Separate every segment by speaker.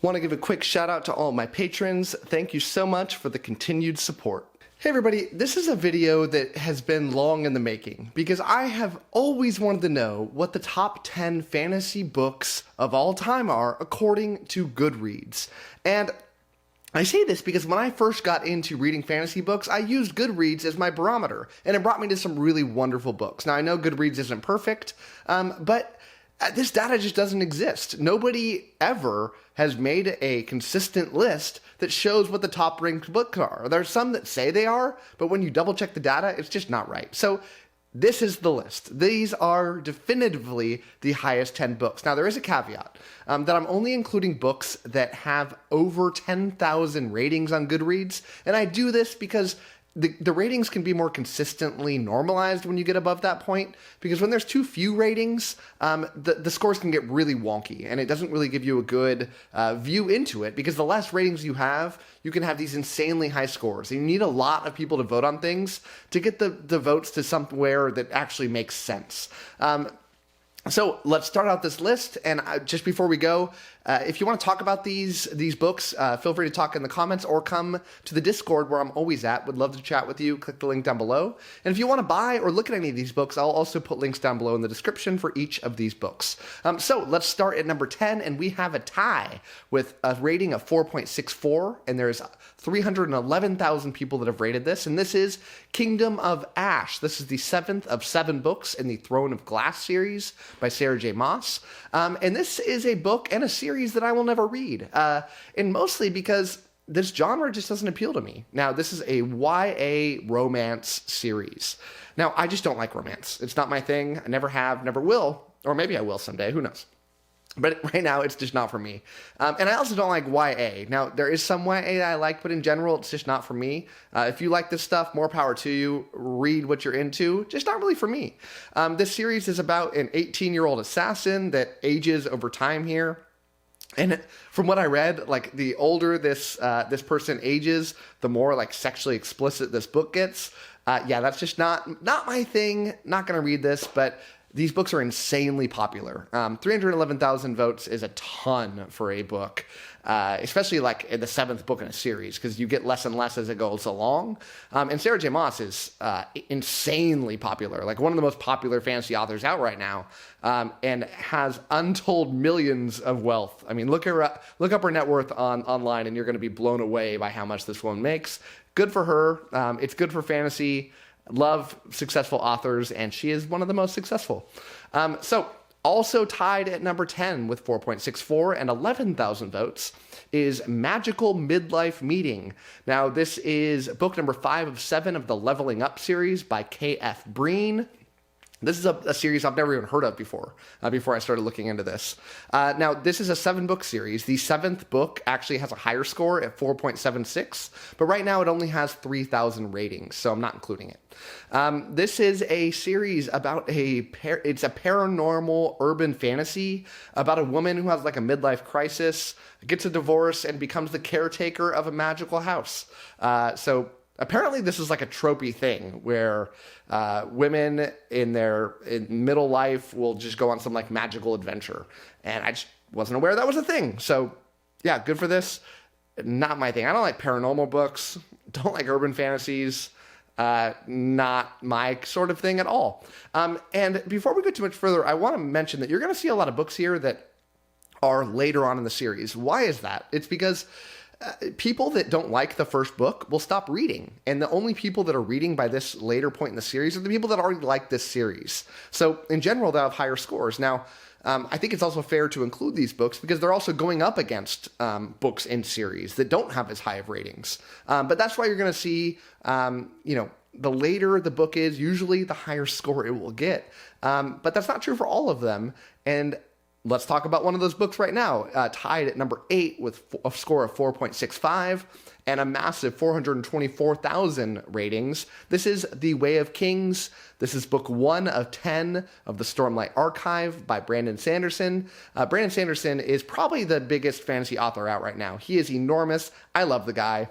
Speaker 1: Want to give a quick shout out to all my patrons. Thank you so much for the continued support. Hey everybody, this is a video that has been long in the making because I have always wanted to know what the top 10 fantasy books of all time are according to Goodreads. And I say this because when I first got into reading fantasy books, I used Goodreads as my barometer, and it brought me to some really wonderful books. Now I know Goodreads isn't perfect, but this data just doesn't exist. Nobody ever has made a consistent list that shows what the top ranked books are. There's some that say they are, but when you double check the data, it's just not right. So this is the list. These are definitively the highest 10 books. Now there is a caveat that I'm only including books that have over 10,000 ratings on Goodreads, and I do this because the ratings can be more consistently normalized when you get above that point, because when there's too few ratings, the scores can get really wonky, and it doesn't really give you a good view into it, because the less ratings you can have these insanely high scores. And you need a lot of people to vote on things to get the votes to somewhere that actually makes sense. So let's start out this list, and just before we go, if you want to talk about these books, feel free to talk in the comments or come to the Discord where I'm always at. Would love to chat with you. Click the link down below. And if you want to buy or look at any of these books, I'll also put links down below in the description for each of these books. So let's start at number 10, and we have a tie with a rating of 4.64, and there's 311,000 people that have rated this, and this is Kingdom of Ash. This is the 7th of 7 books in the Throne of Glass series by Sarah J. Maas. And this is a book and a series that I will never read, and mostly because this genre just doesn't appeal to me. Now, this is a YA romance series. Now, I just don't like romance. It's not my thing. I never have, never will, or maybe I will someday, who knows. But right now, it's just not for me. And I also don't like YA. Now, there is some YA that I like, but in general, it's just not for me. If you like this stuff, more power to you. Read what you're into. Just not really for me. This series is about an 18-year-old assassin that ages over time here. And from what I read, like, the older this person ages, the more like sexually explicit this book gets. Yeah, that's just not my thing. Not gonna read this, but these books are insanely popular. 311,000 votes is a ton for a book, especially like in the 7th book in a series, because you get less and less as it goes along. And Sarah J. Maas is insanely popular, like one of the most popular fantasy authors out right now, and has untold millions of wealth. I mean, look up her net worth online, and you're going to be blown away by how much this woman makes. Good for her. It's good for fantasy. Love successful authors, and she is one of the most successful. So also tied at number 10 with 4.64 and 11,000 votes is Magical Midlife Meeting. Now, this is book number 5 of 7 of the Leveling Up series by K.F. Breene. This is a series I've never even heard of before I started looking into this. Now, this is a 7-book series. The 7th book actually has a higher score at 4.76, but right now it only has 3,000 ratings, so I'm not including it. This is a series about it's a paranormal urban fantasy about a woman who has like a midlife crisis, gets a divorce, and becomes the caretaker of a magical house. So apparently this is like a tropey thing where women in middle life will just go on some like magical adventure. And I just wasn't aware that was a thing. So yeah, good for this. Not my thing. I don't like paranormal books. Don't like urban fantasies. Not my sort of thing at all. And before we go too much further, I want to mention that you're going to see a lot of books here that are later on in the series. Why is that? It's because people that don't like the first book will stop reading. And the only people that are reading by this later point in the series are the people that already like this series. So in general, they'll have higher scores. Now, I think it's also fair to include these books because they're also going up against books in series that don't have as high of ratings. But that's why you're going to see, the later the book is, usually the higher score it will get. But that's not true for all of them. And let's talk about one of those books right now, tied at number 8 with a score of 4.65 and a massive 424,000 ratings. This is The Way of Kings. This is book 1 of 10 of the Stormlight Archive by Brandon Sanderson. Brandon Sanderson is probably the biggest fantasy author out right now. He is enormous. I love the guy.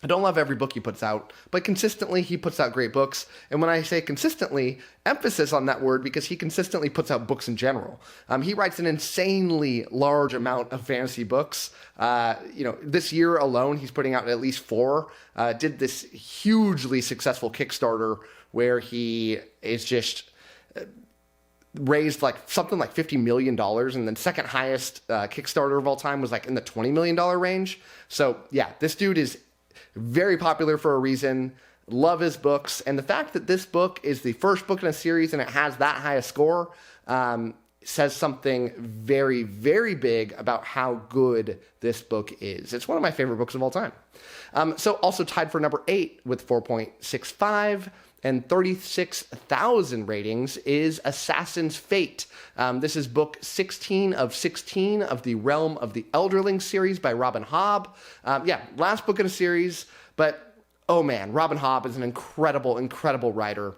Speaker 1: I don't love every book he puts out, but consistently he puts out great books. And when I say consistently, emphasis on that word because he consistently puts out books in general. He writes an insanely large amount of fantasy books. This year alone, he's putting out at least 4. Did this hugely successful Kickstarter where he is just raised like something like $50 million, and then second highest Kickstarter of all time was like in the $20 million range. So yeah, this dude is very popular for a reason. Love his books. And the fact that this book is the first book in a series and it has that high a score says something very, very big about how good this book is. It's one of my favorite books of all time. So also tied for number 8 with 4.65 and 36,000 ratings is Assassin's Fate. This is book 16 of 16 of the Realm of the Elderling series by Robin Hobb. Last book in a series, but oh man, Robin Hobb is an incredible, incredible writer.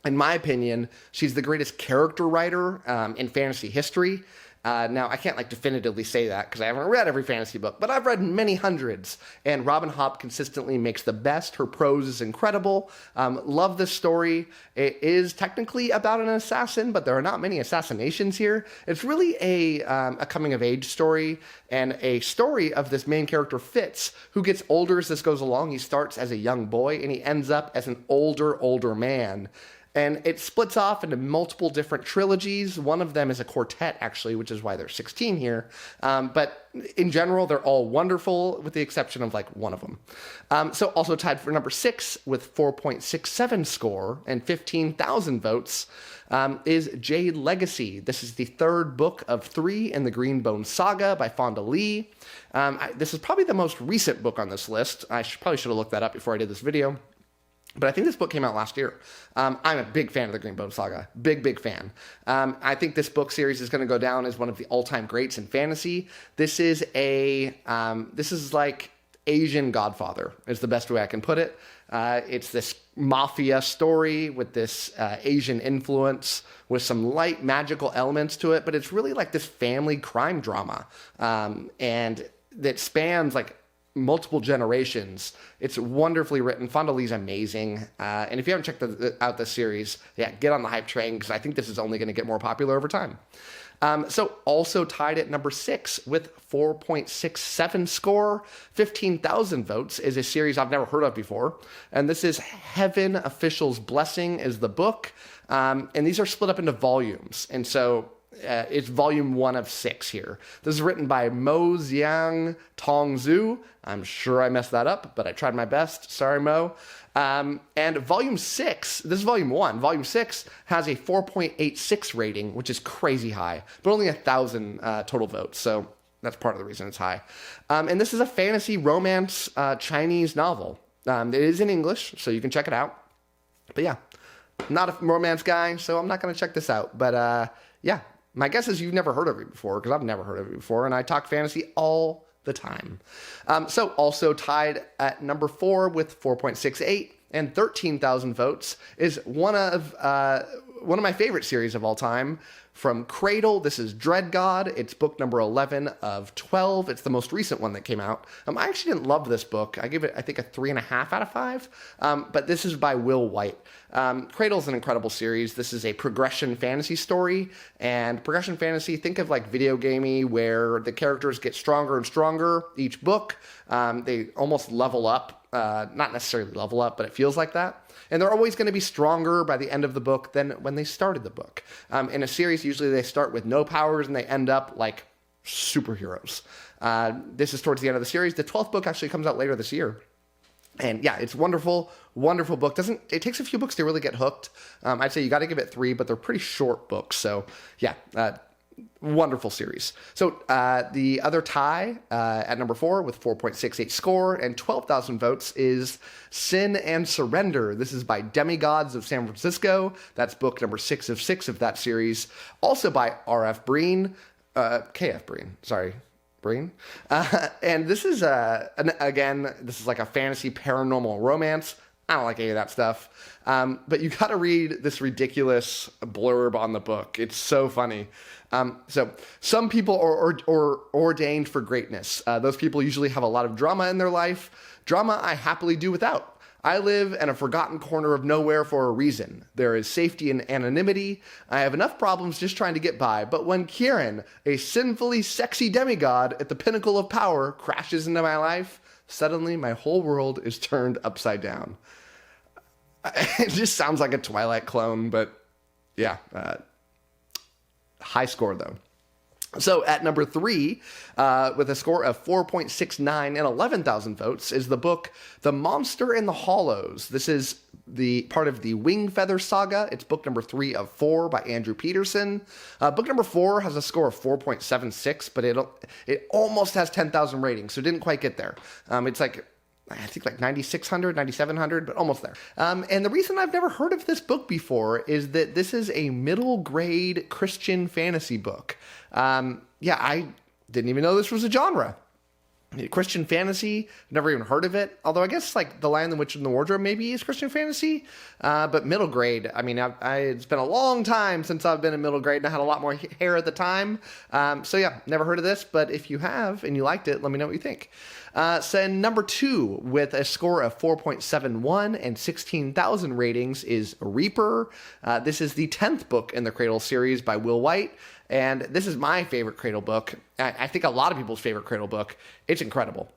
Speaker 1: In my opinion, she's the greatest character writer in fantasy history. Now, I can't definitively say that because I haven't read every fantasy book, but I've read many hundreds, and Robin Hobb consistently makes the best. Her prose is incredible. Love this story. It is technically about an assassin, but there are not many assassinations here. It's really a coming-of-age story and a story of this main character, Fitz, who gets older as this goes along. He starts as a young boy, and he ends up as an older man. And it splits off into multiple different trilogies. One of them is a quartet, actually, which is why there's 16 here. But in general, they're all wonderful, with the exception of one of them. So also tied for number 6 with 4.67 score and 15,000 votes is Jade Legacy. This is the 3rd book of 3 in the Greenbone Saga by Fonda Lee. This is probably the most recent book on this list. I probably should have looked that up before I did this video. But I think this book came out last year. I'm a big fan of the Greenbone Saga. Big fan. I think this book series is going to go down as one of the all-time greats in fantasy. This is like Asian Godfather, is the best way I can put it. It's this mafia story with this Asian influence with some light magical elements to it, but it's really like this family crime drama. And that spans multiple generations. It's wonderfully written. Fonda Lee's amazing. And if you haven't checked out this series, get on the hype train because I think this is only going to get more popular over time. So also tied at number 6 with 4.67 score, 15,000 votes is a series I've never heard of before. And this is Heaven Official's Blessing is the book. And these are split up into volumes. And so it's volume 1 of 6 here. This is written by Mo Xiang Tong Zhu. I'm sure I messed that up, but I tried my best. Sorry, Mo. And volume 6, this is volume 1. Volume 6 has a 4.86 rating, which is crazy high, but only 1,000 total votes. So that's part of the reason it's high. And this is a fantasy romance Chinese novel. It is in English, so you can check it out. But yeah, not a romance guy, so I'm not going to check this out. But yeah. My guess is you've never heard of it before, because I've never heard of it before, and I talk fantasy all the time. So also tied at number 4 with 4.68 and 13,000 votes is one of my favorite series of all time. From Cradle, this is Dreadgod. It's book number 11 of 12. It's the most recent one that came out. I actually didn't love this book. I gave it, I think, a 3.5 out of 5. But this is by Will White. Cradle's an incredible series. This is a progression fantasy story. And progression fantasy, think of video gamey, where the characters get stronger and stronger each book. They almost level up. Not necessarily level up, but it feels like that. And they're always going to be stronger by the end of the book than when they started the book. In a series, usually they start with no powers and they end up like superheroes. This is towards the end of the series. The 12th book actually comes out later this year. And yeah, it's wonderful, wonderful book. It takes a few books to really get hooked. I'd say you got to give it 3, but they're pretty short books. So yeah, wonderful series. So the other tie at number 4 with 4.68 score and 12,000 votes is Sin and Surrender. This is by Demigods of San Francisco. That's book number 6 of 6 of that series. Also by R.F. Breen, K.F. Breen, sorry. Breen. And this is, again, this is like a fantasy paranormal romance. I don't like any of that stuff. But you gotta read this ridiculous blurb on the book. It's so funny. So some people are ordained for greatness. Those people usually have a lot of drama in their life. Drama I happily do without. I live in a forgotten corner of nowhere for a reason. There is safety in anonymity. I have enough problems just trying to get by. But when 𝐒𝐮, a sinfully sexy demigod at the pinnacle of power, crashes into my life, suddenly my whole world is turned upside down. It just sounds like a Twilight clone, but yeah. High score, though. So at number 3, with a score of 4.69 and 11,000 votes, is the book The Monster in the Hollows. This is the part of the Wing Feather Saga. It's book number 3 of 4 by Andrew Peterson. Book number 4 has a score of 4.76, but it almost has 10,000 ratings, so it didn't quite get there. It's like, I think like 9,600, 9,700, but almost there. And the reason I've never heard of this book before is that this is a middle grade Christian fantasy book. Yeah, I didn't even know this was a genre. Christian fantasy, never even heard of it. Although I guess like The Lion, the Witch, and the Wardrobe maybe is Christian fantasy. But middle grade, I mean, it's been a long time since I've been in middle grade and I had a lot more hair at the time. So yeah, never heard of this. But if you have and you liked it, let me know what you think. So number 2 with a score of 4.71 and 16,000 ratings is 𝗄𝐴. This is the 10th book in the Cradle series by Will White. And this is my favorite Cradle book. I think a lot of people's favorite Cradle book. It's incredible.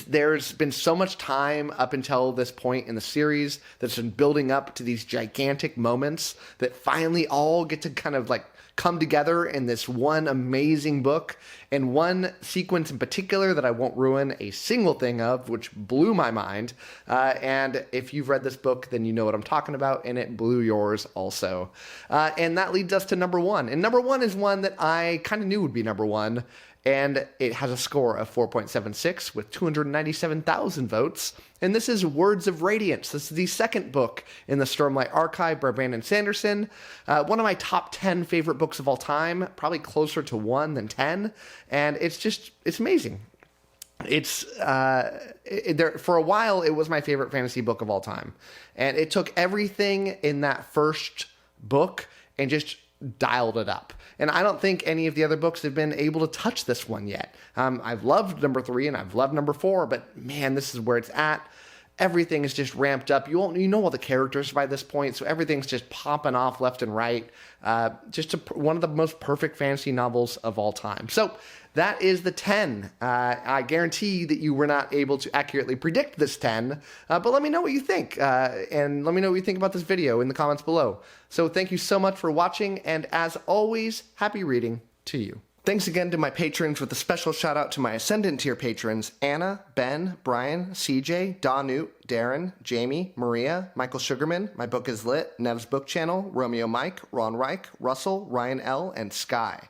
Speaker 1: There's been so much time up until this point in the series that's been building up to these gigantic moments that finally all get to kind of like come together in this one amazing book, and one sequence in particular that I won't ruin a single thing of, which blew my mind. And if you've read this book, then you know what I'm talking about, and it blew yours also. And that leads us to number 1. And number 1 is one that I kind of knew would be number 1. And it has a score of 4.76 with 297,000 votes. And this is Words of Radiance. This is the 2nd book in the Stormlight Archive by Brandon Sanderson. One of my top 10 favorite books of all time, probably closer to 1 than 10. And it's amazing. For a while, it was my favorite fantasy book of all time. And it took everything in that first book and just dialed it up. And I don't think any of the other books have been able to touch this one yet. I've loved number 3 and I've loved number 4, but man, this is where it's at. Everything is just ramped up. You know all the characters by this point, so everything's just popping off left and right. One of the most perfect fantasy novels of all time. So that is the 10. I guarantee that you were not able to accurately predict this 10, but let me know what you think, and let me know what you think about this video in the comments below. So thank you so much for watching, and as always, happy reading to you. Thanks again to my patrons, with a special shout out to my Ascendant tier patrons, Anna, Ben, Brian, CJ, Donute, Darren, Jamie, Maria, Michael Sugarman, My Book is Lit, Nev's Book Channel, Romeo Mike, Ron Reich, Russell, Ryan L., and Sky.